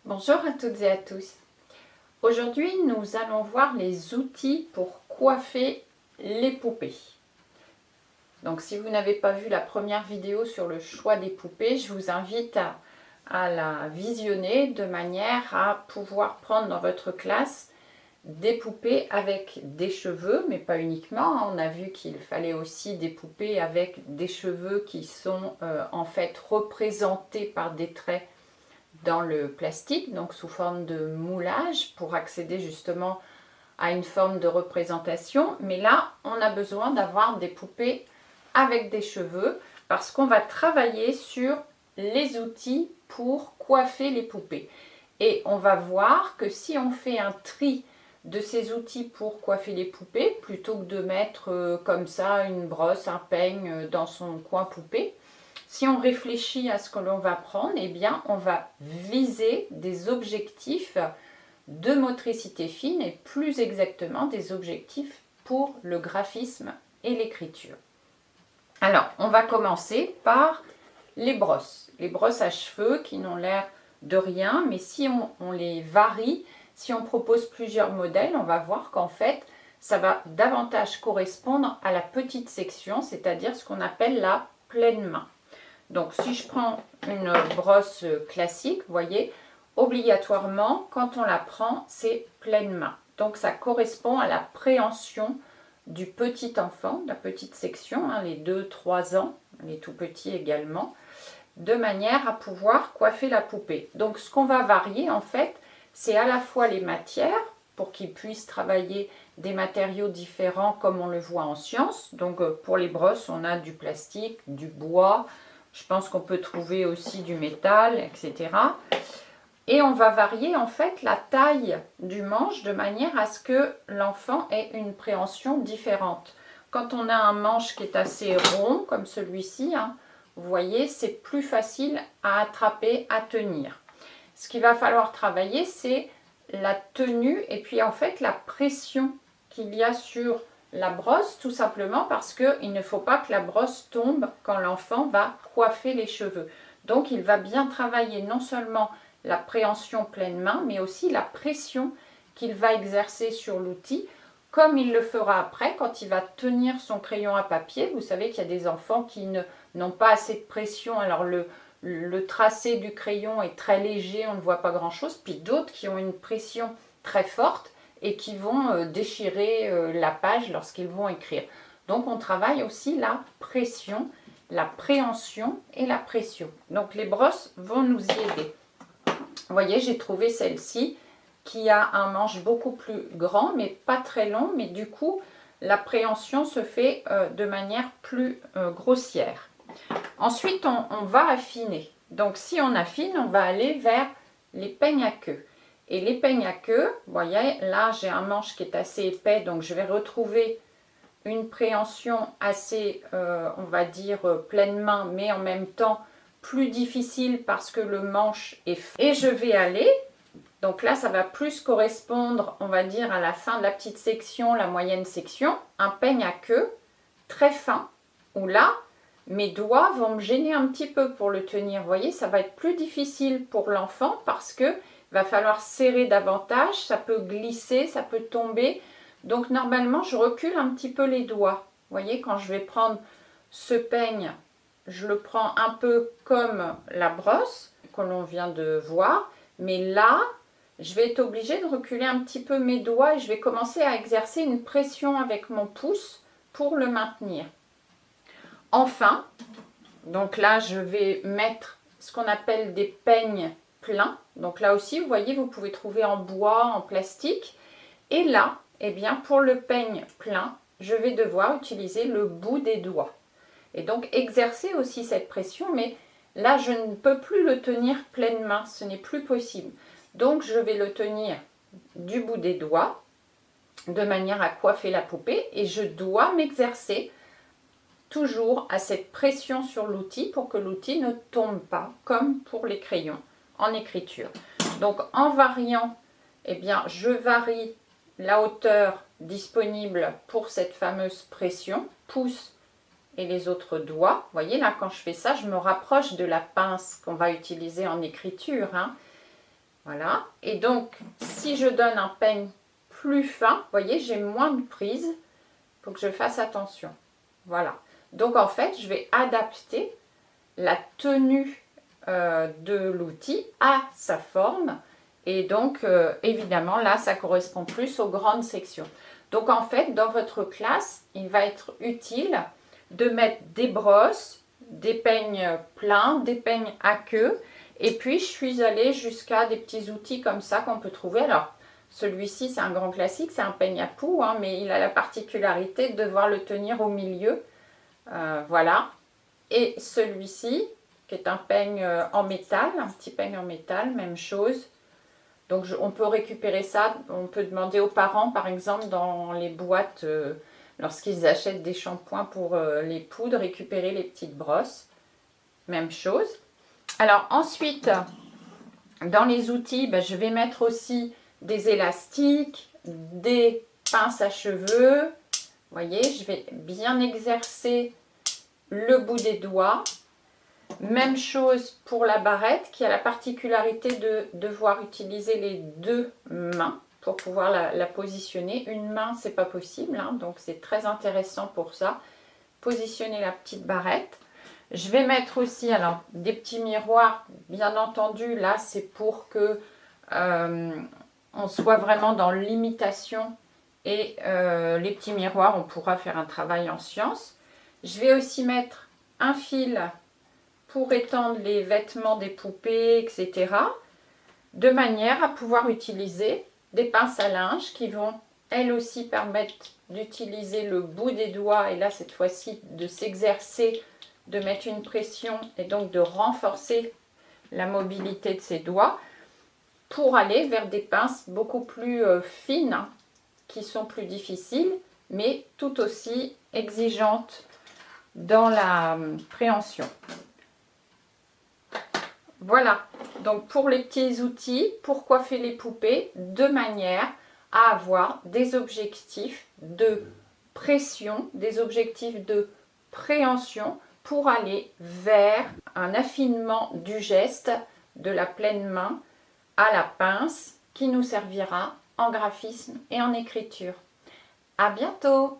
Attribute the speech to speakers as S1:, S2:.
S1: Bonjour à toutes et à tous. Aujourd'hui, nous allons voir les outils pour coiffer les poupées. Donc, si vous n'avez pas vu la première vidéo sur le choix des poupées, je vous invite à la visionner de manière à pouvoir prendre dans votre classe des poupées avec des cheveux, mais pas uniquement. On a vu qu'il fallait aussi des poupées avec des cheveux qui sont en fait représentés par des traits dans le plastique, donc sous forme de moulage pour accéder justement à une forme de représentation. Mais là, on a besoin d'avoir des poupées avec des cheveux parce qu'on va travailler sur les outils pour coiffer les poupées. Et on va voir que si on fait un tri de ces outils pour coiffer les poupées, plutôt que de mettre comme ça une brosse, un peigne dans son coin poupée, si on réfléchit à ce que l'on va prendre, eh bien, on va viser des objectifs de motricité fine et plus exactement des objectifs pour le graphisme et l'écriture. Alors, on va commencer par les brosses à cheveux qui n'ont l'air de rien, mais si on les varie, si on propose plusieurs modèles, on va voir qu'en fait, ça va davantage correspondre à la petite section, c'est-à-dire ce qu'on appelle la pleine main. Donc, si je prends une brosse classique, vous voyez, obligatoirement, quand on la prend, c'est pleine main. Donc, ça correspond à la préhension du petit enfant, de la petite section, les 2-3 ans, les tout petits également, de manière à pouvoir coiffer la poupée. Donc, ce qu'on va varier, en fait, c'est à la fois les matières, pour qu'ils puissent travailler des matériaux différents comme on le voit en sciences. Donc, pour les brosses, on a du plastique, du bois. Je pense qu'on peut trouver aussi du métal, etc. Et on va varier en fait la taille du manche de manière à ce que l'enfant ait une préhension différente. Quand on a un manche qui est assez rond, comme celui-ci, vous voyez, c'est plus facile à attraper, à tenir. Ce qu'il va falloir travailler, c'est la tenue et puis en fait la pression qu'il y a sur la brosse, tout simplement parce qu'il ne faut pas que la brosse tombe quand l'enfant va coiffer les cheveux. Donc il va bien travailler non seulement la préhension pleine main, mais aussi la pression qu'il va exercer sur l'outil, comme il le fera après quand il va tenir son crayon à papier. Vous savez qu'il y a des enfants qui n'ont pas assez de pression, alors le tracé du crayon est très léger, on ne voit pas grand chose, puis d'autres qui ont une pression très forte et qui vont déchirer la page lorsqu'ils vont écrire. Donc on travaille aussi la pression, la préhension et la pression. Donc les brosses vont nous y aider. Vous voyez, j'ai trouvé celle-ci qui a un manche beaucoup plus grand, mais pas très long, mais du coup, la préhension se fait de manière plus grossière. Ensuite, on va affiner. Donc, si on affine, on va aller vers les peignes à queue. Et les peignes à queue, vous voyez, là, j'ai un manche qui est assez épais, donc je vais retrouver une préhension assez, on va dire, pleine main, mais en même temps plus difficile parce que le manche est fin. Et je vais aller, donc là, ça va plus correspondre, on va dire, à la fin de la petite section, la moyenne section, un peigne à queue très fin, où là, mes doigts vont me gêner un petit peu pour le tenir. Vous voyez, ça va être plus difficile pour l'enfant parce que va falloir serrer davantage, ça peut glisser, ça peut tomber. Donc normalement, je recule un petit peu les doigts. Vous voyez, quand je vais prendre ce peigne, je le prends un peu comme la brosse que l'on vient de voir. Mais là, je vais être obligée de reculer un petit peu mes doigts et je vais commencer à exercer une pression avec mon pouce pour le maintenir. Enfin, donc là, je vais mettre ce qu'on appelle des peignes pleins. Donc là aussi, vous voyez, vous pouvez trouver en bois, en plastique. Et là, eh bien, pour le peigne plein, je vais devoir utiliser le bout des doigts. Et donc, exercer aussi cette pression, mais là, je ne peux plus le tenir pleine main, ce n'est plus possible. Donc, je vais le tenir du bout des doigts, de manière à coiffer la poupée, et je dois m'exercer toujours à cette pression sur l'outil pour que l'outil ne tombe pas, comme pour les crayons en écriture. Donc en variant, eh bien, je varie la hauteur disponible pour cette fameuse pression, pouce et les autres doigts. Vous voyez là, quand je fais ça, je me rapproche de la pince qu'on va utiliser en écriture. Voilà. Et donc, si je donne un peigne plus fin, vous voyez, j'ai moins de prise. Il faut que je fasse attention. Voilà. Donc, en fait, je vais adapter la tenue de l'outil à sa forme. Et donc, évidemment, là, ça correspond plus aux grandes sections. Donc, en fait, dans votre classe, il va être utile de mettre des brosses, des peignes pleins, des peignes à queue. Et puis, je suis allée jusqu'à des petits outils comme ça qu'on peut trouver. Alors, celui-ci, c'est un grand classique, c'est un peigne à poux, hein, mais il a la particularité de devoir le tenir au milieu. Voilà. Et celui-ci, qui est un peigne en métal, un petit peigne en métal, même chose. Donc, on peut récupérer ça, on peut demander aux parents, par exemple, dans les boîtes, lorsqu'ils achètent des shampoings pour les poudres, récupérer les petites brosses. Même chose. Alors, ensuite, dans les outils, ben, je vais mettre aussi des élastiques, des pinces à cheveux. Vous voyez, je vais bien exercer le bout des doigts. Même chose pour la barrette qui a la particularité de devoir utiliser les deux mains pour pouvoir la positionner. Une main, c'est pas possible, hein, donc c'est très intéressant pour ça. Positionner la petite barrette. Je vais mettre aussi alors des petits miroirs, bien entendu, là c'est pour que on soit vraiment dans l'imitation et les petits miroirs, on pourra faire un travail en science. Je vais aussi mettre un fil pour étendre les vêtements des poupées, etc. De manière à pouvoir utiliser des pinces à linge qui vont elles aussi permettre d'utiliser le bout des doigts et là cette fois-ci de s'exercer, de mettre une pression et donc de renforcer la mobilité de ses doigts pour aller vers des pinces beaucoup plus fines, hein, qui sont plus difficiles mais tout aussi exigeantes dans la préhension. Voilà, donc pour les petits outils, pour coiffer les poupées, de manière à avoir des objectifs de pression, des objectifs de préhension pour aller vers un affinement du geste de la pleine main à la pince qui nous servira en graphisme et en écriture. À bientôt!